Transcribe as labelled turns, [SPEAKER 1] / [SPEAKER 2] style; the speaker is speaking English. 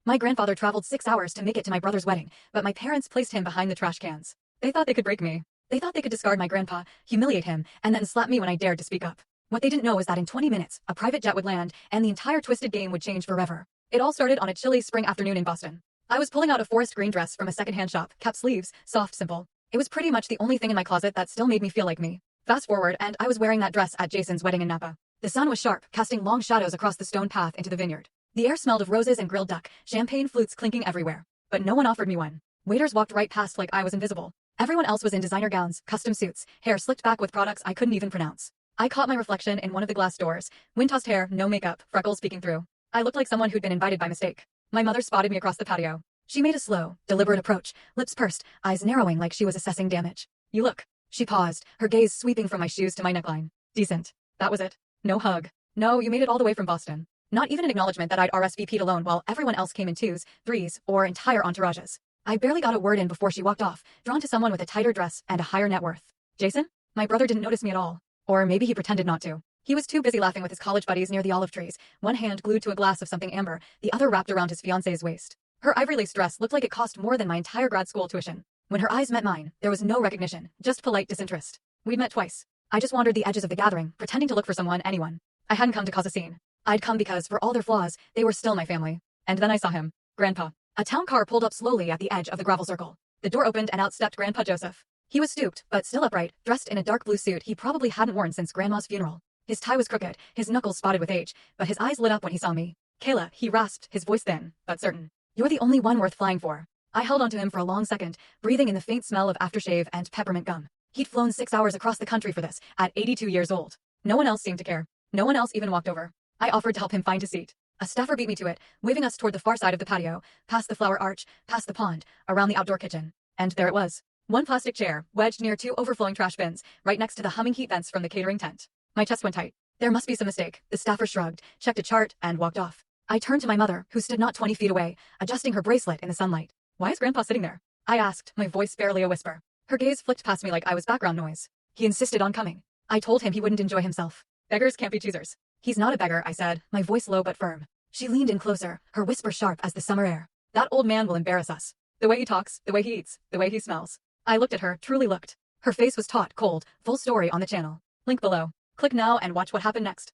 [SPEAKER 1] My grandfather traveled 6 hours to make it to my brother's wedding, but my parents placed him behind the trash cans. They thought they could break me. They thought they could discard my grandpa, humiliate him, and then slap me when I dared to speak up. What they didn't know was that in 20 minutes, a private jet would land, and the entire twisted game would change forever. It all started on a chilly spring afternoon in Boston. I was pulling out a forest green dress from a secondhand shop, capped sleeves, soft, simple. It was pretty much the only thing in my closet that still made me feel like me. Fast forward, and I was wearing that dress at Jason's wedding in Napa. The sun was sharp, casting long shadows across the stone path into the vineyard. The air smelled of roses and grilled duck, champagne flutes clinking everywhere. But no one offered me one. Waiters walked right past like I was invisible. Everyone else was in designer gowns, custom suits, hair slicked back with products I couldn't even pronounce. I caught my reflection in one of the glass doors. Wind-tossed hair, no makeup, freckles peeking through. I looked like someone who'd been invited by mistake. My mother spotted me across the patio. She made a slow, deliberate approach, lips pursed, eyes narrowing like she was assessing damage. You look. She paused, her gaze sweeping from my shoes to my neckline. Decent. That was it. No hug. No, you made it all the way from Boston. Not even an acknowledgement that I'd RSVP'd alone while everyone else came in twos, threes, or entire entourages. I barely got a word in before she walked off, drawn to someone with a tighter dress and a higher net worth. Jason? My brother didn't notice me at all. Or maybe he pretended not to. He was too busy laughing with his college buddies near the olive trees, one hand glued to a glass of something amber, the other wrapped around his fiancée's waist. Her ivory lace dress looked like it cost more than my entire grad school tuition. When her eyes met mine, there was no recognition, just polite disinterest. We'd met twice. I just wandered the edges of the gathering, pretending to look for someone, anyone. I hadn't come to cause a scene. I'd come because, for all their flaws, they were still my family. And then I saw him. Grandpa. A town car pulled up slowly at the edge of the gravel circle. The door opened and out stepped Grandpa Joseph. He was stooped, but still upright, dressed in a dark blue suit he probably hadn't worn since Grandma's funeral. His tie was crooked, his knuckles spotted with age, but his eyes lit up when he saw me. Kayla, he rasped, his voice thin, but certain. You're the only one worth flying for. I held onto him for a long second, breathing in the faint smell of aftershave and peppermint gum. He'd flown 6 hours across the country for this, at 82 years old. No one else seemed to care. No one else even walked over. I offered to help him find his seat. A staffer beat me to it, waving us toward the far side of the patio, past the flower arch, past the pond, around the outdoor kitchen. And there it was. One plastic chair, wedged near two overflowing trash bins, right next to the humming heat vents from the catering tent. My chest went tight. There must be some mistake. The staffer shrugged, checked a chart, and walked off. I turned to my mother, who stood not 20 feet away, adjusting her bracelet in the sunlight. Why is Grandpa sitting there? I asked, my voice barely a whisper. Her gaze flicked past me like I was background noise. He insisted on coming. I told him he wouldn't enjoy himself. Beggars can't be choosers. He's not a beggar, I said, my voice low but firm. She leaned in closer, her whisper sharp as the summer air. That old man will embarrass us. The way he talks, the way he eats, the way he smells. I looked at her, truly looked. Her face was taut, cold, full story on the channel. Link below. Click now and watch what happened next.